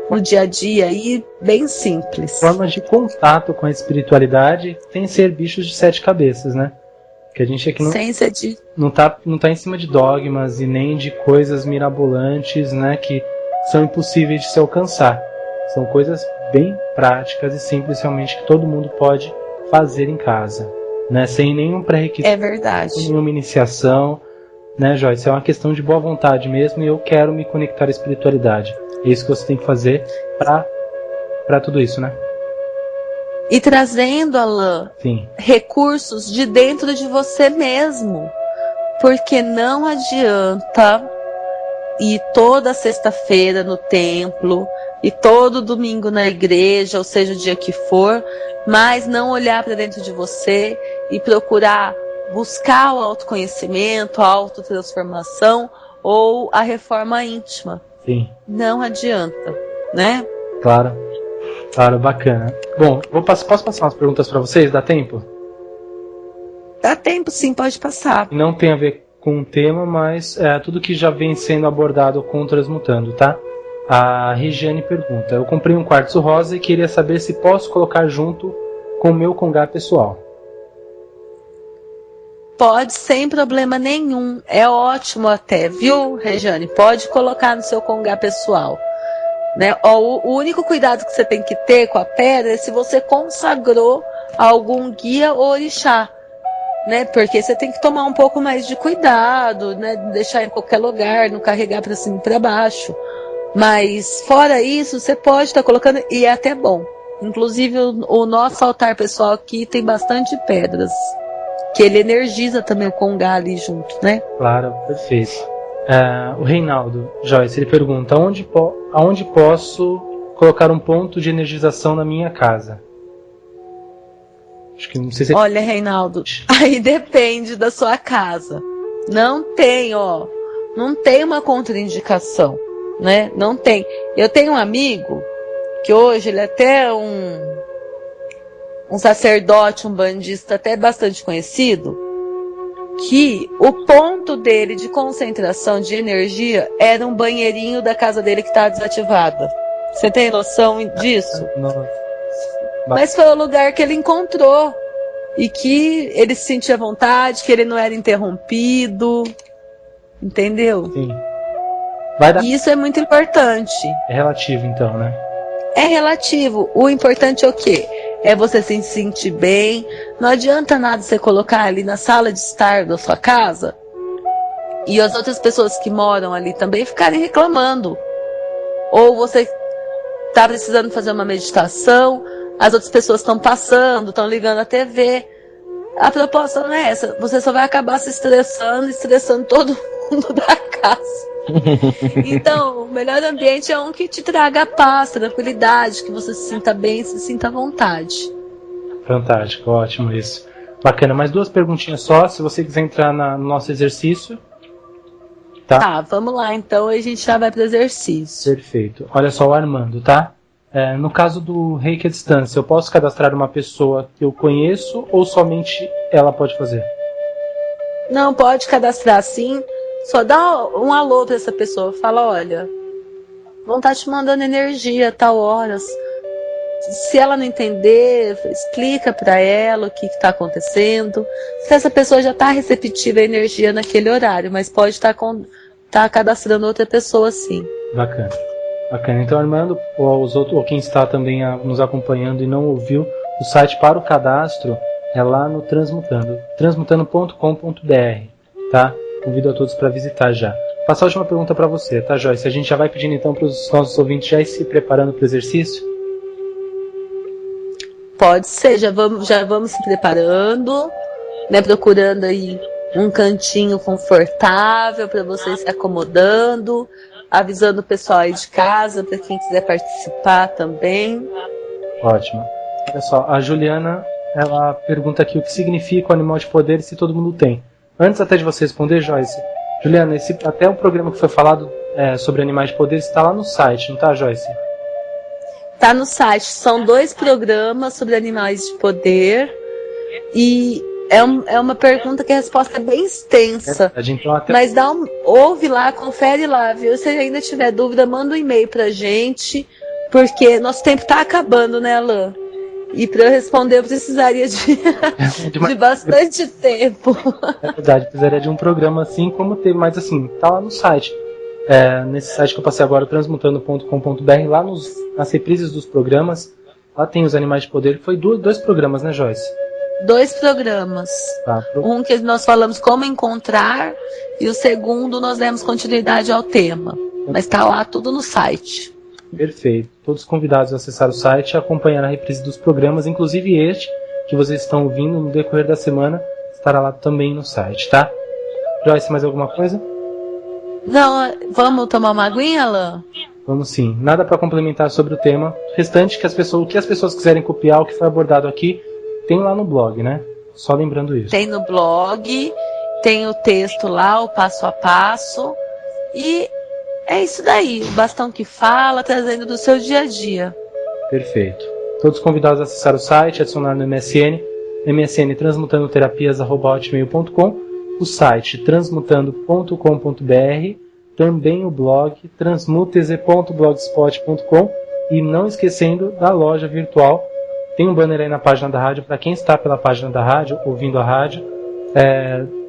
no dia a dia aí, bem simples.
Formas de contato com a espiritualidade sem ser bichos de 7 cabeças, né? Que a gente aqui não tá em cima de dogmas e nem de coisas mirabolantes, né, que são impossíveis de se alcançar. São coisas bem práticas e simples realmente que todo mundo pode fazer em casa, né, sem nenhum pré-requisito.
É verdade.
Sem nenhuma iniciação, né, Joyce? É uma questão de boa vontade mesmo e eu quero me conectar à espiritualidade. É isso que você tem que fazer para tudo isso, né?
E trazendo, Alan,
Sim,
recursos de dentro de você mesmo. Porque não adianta ir toda sexta-feira no templo e todo domingo na igreja, ou seja, o dia que for, mas não olhar para dentro de você e procurar buscar o autoconhecimento, a autotransformação ou a reforma íntima.
sim.
Não adianta, né?
Claro, bacana. Bom, posso passar umas perguntas para vocês? Dá tempo?
Dá tempo sim, pode passar.
Não tem a ver com o tema, mas é tudo que já vem sendo abordado com o Transmutando, tá? A Regiane pergunta: eu comprei um quartzo rosa e queria saber se posso colocar junto com o meu congá pessoal.
Pode, sem problema nenhum. É ótimo até, viu, Regiane? Pode colocar no seu congá pessoal. Né? O único cuidado que você tem que ter com a pedra é se você consagrou algum guia ou orixá. Né? Porque você tem que tomar um pouco mais de cuidado, né? Deixar em qualquer lugar, não carregar para cima e para baixo. Mas fora isso, você pode estar colocando, e é até bom. Inclusive o nosso altar pessoal aqui tem bastante pedras, que ele energiza também o congá ali junto, né?
Claro, perfeito. O Reinaldo, Joyce, ele pergunta: aonde posso colocar um ponto de energização na minha casa? Acho que não sei se...
Olha, Reinaldo, aí depende da sua casa. Não tem uma contraindicação, né? Não tem. Eu tenho um amigo que hoje ele é até um sacerdote, um bandista até bastante conhecido, que o ponto dele de concentração de energia era um banheirinho da casa dele que estava desativada. Você tem noção disso?
Não.
Mas foi o lugar que ele encontrou e que ele se sentia à vontade, que ele não era interrompido, entendeu?
Sim. Vai dar...
E isso é muito importante.
É relativo, então, né?
É relativo. O importante é o quê? É você se sentir bem. Não adianta nada você colocar ali na sala de estar da sua casa e as outras pessoas que moram ali também ficarem reclamando. Ou você está precisando fazer uma meditação, as outras pessoas estão passando, estão ligando a TV. A proposta não é essa. Você só vai acabar se estressando todo mundo da casa. Então, o melhor ambiente é um que te traga paz, tranquilidade, que você se sinta bem, se sinta à vontade.
Fantástico, ótimo isso. Bacana, mais 2 perguntinhas só, se você quiser entrar no nosso exercício.
Tá, vamos lá então, a gente já vai para o exercício.
Perfeito. Olha só o Armando, tá? No caso do Reiki à distância, eu posso cadastrar uma pessoa que eu conheço ou somente ela pode fazer?
Não, pode cadastrar sim. Só dá um alô para essa pessoa. Fala, olha, vão estar te mandando energia a tal horas. Se ela não entender, explica para ela o que está acontecendo. Se essa pessoa já está receptiva à energia naquele horário, mas pode estar cadastrando outra pessoa sim.
Bacana. Bacana. Então, Armando, ou quem está também nos acompanhando e não ouviu, o site para o cadastro é lá no Transmutando, transmutando.com.br, tá? Convido a todos para visitar já. Passar a última pergunta para você, tá, Joyce? A gente já vai pedindo então para os nossos ouvintes já ir se preparando para o exercício?
Pode ser, já vamos se preparando, né, procurando aí um cantinho confortável para vocês se acomodando, avisando o pessoal aí de casa, para quem quiser participar também.
Ótimo. Olha só, a Juliana, ela pergunta aqui o que significa o animal de poder e se todo mundo tem. Antes até de você responder, Joyce, Juliana, até o programa que foi falado sobre animais de poder está lá no site, não tá, Joyce?
Tá no site, são 2 programas sobre animais de poder e é uma pergunta que a resposta é bem extensa,
então
mas ouve lá, confere lá, viu? Se ainda tiver dúvida, manda um e-mail pra gente, porque nosso tempo tá acabando, né, Alain? E para eu responder eu precisaria de bastante tempo.
É verdade, precisaria de um programa assim como teve, mas assim, tá lá no site. Nesse site que eu passei agora, transmutando.com.br, lá nas reprises dos programas, lá tem os animais de poder, foi 2 programas, né, Joyce?
2 programas.
Tá,
Um que nós falamos como encontrar e o segundo nós demos continuidade ao tema. Mas tá lá tudo no site.
Perfeito. Todos convidados a acessar o site e acompanhar a reprise dos programas, inclusive este que vocês estão ouvindo no decorrer da semana, estará lá também no site, tá? Joyce, mais alguma coisa?
Não, vamos tomar uma aguinha, Alain?
Vamos sim. Nada para complementar sobre o tema. O restante, o que as pessoas quiserem copiar, o que foi abordado aqui, tem lá no blog, né? Só lembrando isso.
Tem no blog, tem o texto lá, o passo a passo. E é isso daí, o bastão que fala, trazendo do seu dia a dia.
Perfeito. Todos convidados a acessar o site, adicionar no MSN transmutandoterapias@hotmail.com, o site transmutando.com.br, também o blog transmuteze.blogspot.com e não esquecendo da loja virtual. Tem um banner aí na página da rádio, para quem está pela página da rádio, ouvindo a rádio,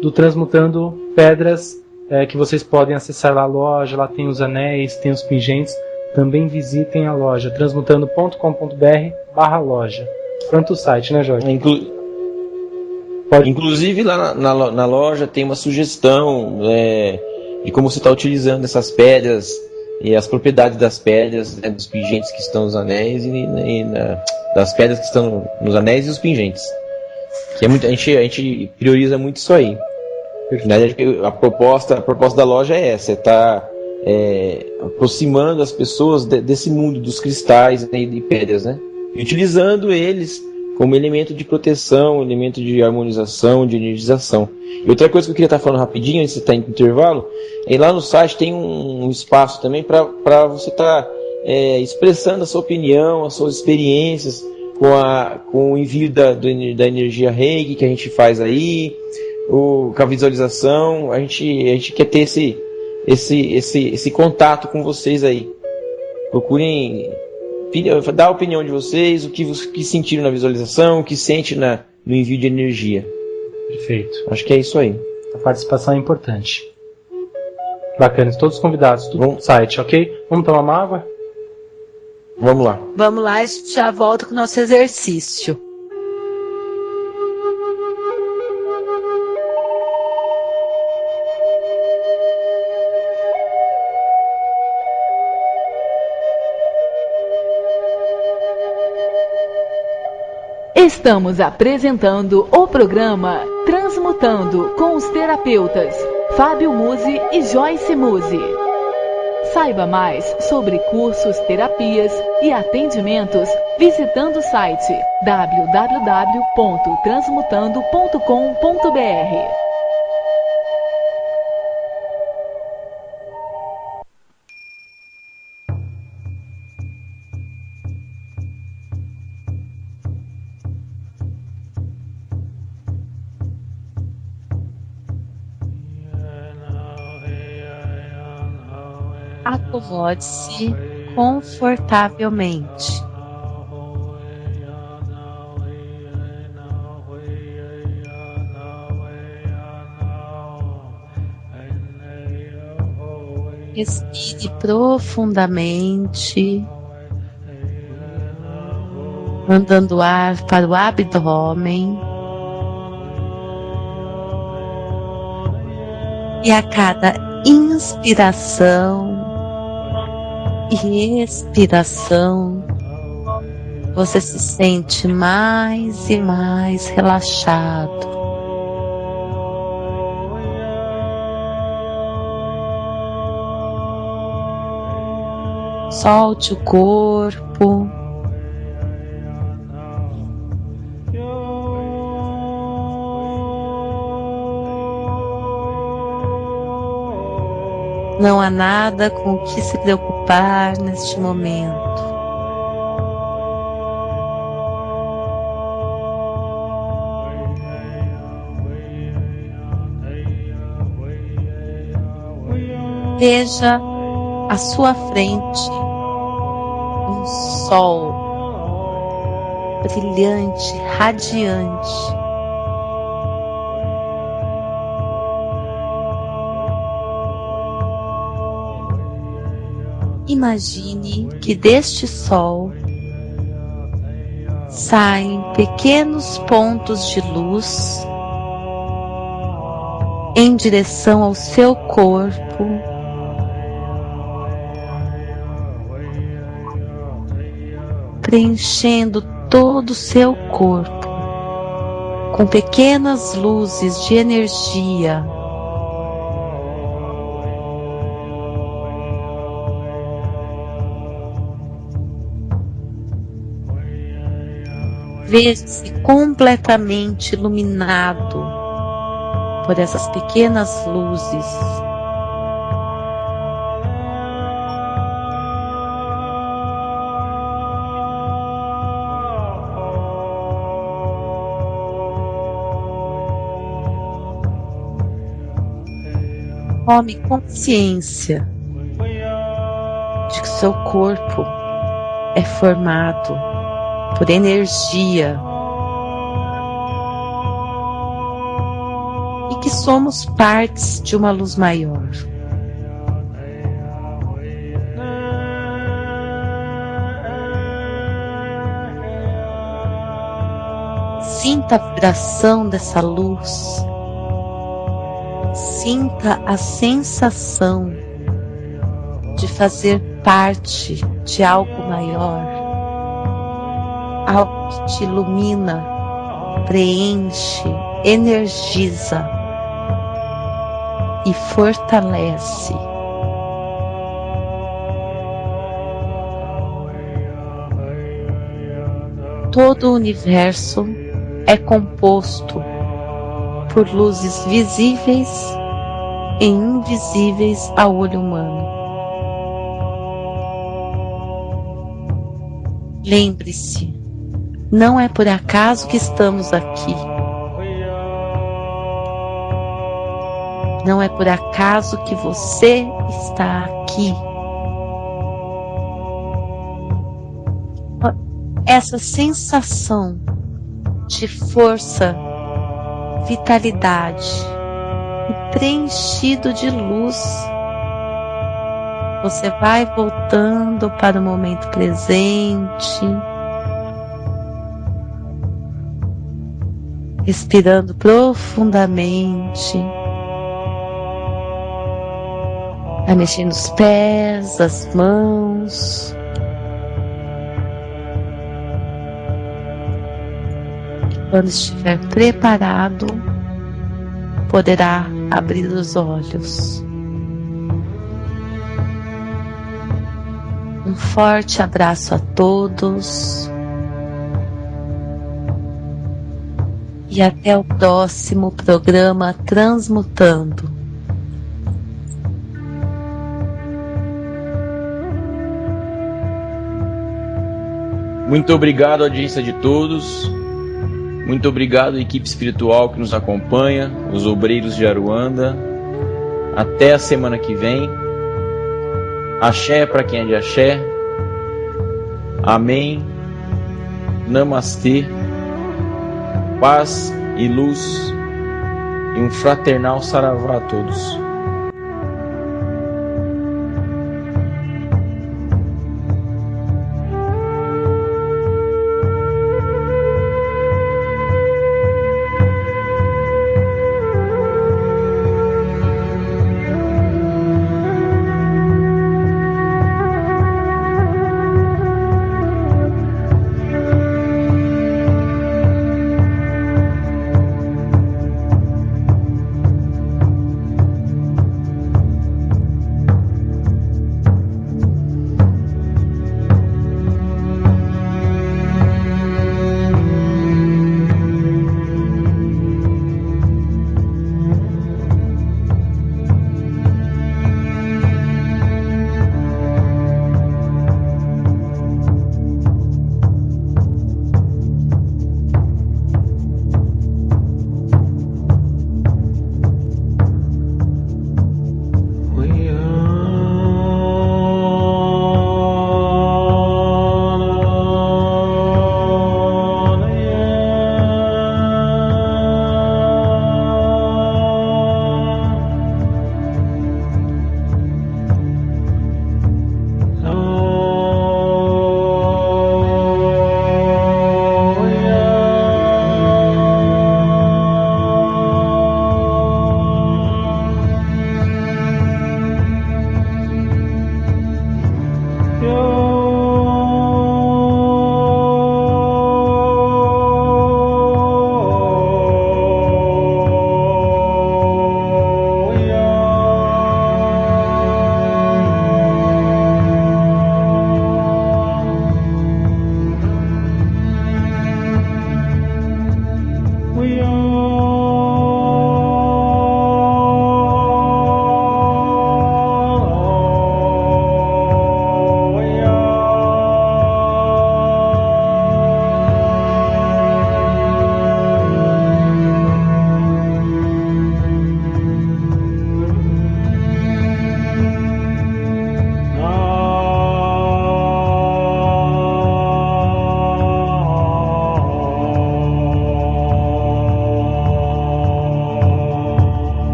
do Transmutando Pedras, que vocês podem acessar lá a loja, lá tem os anéis, tem os pingentes. Também visitem a loja, transmutando.com.br/loja. Quanto o site, né, Jorge?
Inclusive lá na loja tem uma sugestão de como você está utilizando essas pedras e as propriedades das pedras, dos pingentes que estão nos anéis das pedras que estão nos anéis e os pingentes. Que a gente prioriza muito isso aí. A proposta da loja é essa, aproximando as pessoas desse mundo dos cristais, né, e pedras, né? E utilizando eles como elemento de proteção, elemento de harmonização, de energização. E outra coisa que eu queria estar falando rapidinho, antes de você estar em intervalo, é lá no site tem um espaço também para você estar expressando a sua opinião, as suas experiências com o envio da energia Reiki que a gente faz aí, com a visualização. A gente quer ter esse contato com vocês aí. Procurem dar a opinião de vocês, o que sentiram na visualização, o que sente no envio de energia.
Perfeito.
Acho que é isso aí.
A participação é importante. Bacana, todos os convidados, tudo no site, ok? Vamos tomar uma água?
Vamos lá.
Vamos lá, a gente já volta com o nosso exercício.
Estamos apresentando o programa Transmutando com os terapeutas Fábio Musi e Joyce Musi. Saiba mais sobre cursos, terapias e atendimentos visitando o site www.transmutando.com.br.
Acomode-se confortavelmente. Respire profundamente, mandando ar para o abdômen. E a cada inspiração e expiração, você se sente mais e mais relaxado. Solte o corpo. Não há nada com o que se preocupar neste momento. Veja à sua frente um sol brilhante, radiante. Imagine que deste sol saem pequenos pontos de luz em direção ao seu corpo, preenchendo todo o seu corpo com pequenas luzes de energia. Veja-se completamente iluminado por essas pequenas luzes. Tome consciência de que seu corpo é formado por energia e que somos partes de uma luz maior. Sinta a vibração dessa luz. Sinta a sensação de fazer parte de algo maior, algo que te ilumina, preenche, energiza e fortalece. todo o universo é composto por luzes visíveis e invisíveis ao olho humano. Lembre-se, não é por acaso que estamos aqui. Não é por acaso que você está aqui. Essa sensação de força, vitalidade e preenchido de luz, você vai voltando para o momento presente, respirando profundamente, vai mexendo os pés, as mãos. Quando estiver preparado, poderá abrir os olhos. Um forte abraço a todos e até o próximo programa Transmutando.
Muito obrigado, audiência de todos. Muito obrigado, equipe espiritual que nos acompanha, os obreiros de Aruanda. Até a semana que vem. Axé para quem é de axé. Amém. Namastê. Paz e luz. E um fraternal saravá a todos.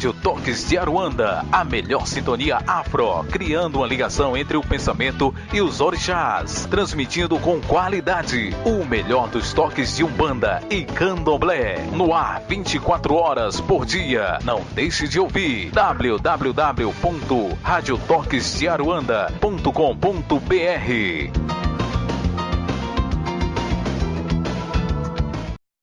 Rádio Toques de Aruanda, a melhor sintonia afro, criando uma ligação entre o pensamento e os orixás, transmitindo com qualidade o melhor dos toques de Umbanda e Candomblé, no ar 24 horas por dia. Não deixe de ouvir www.radiotoquesdearuanda.com.br.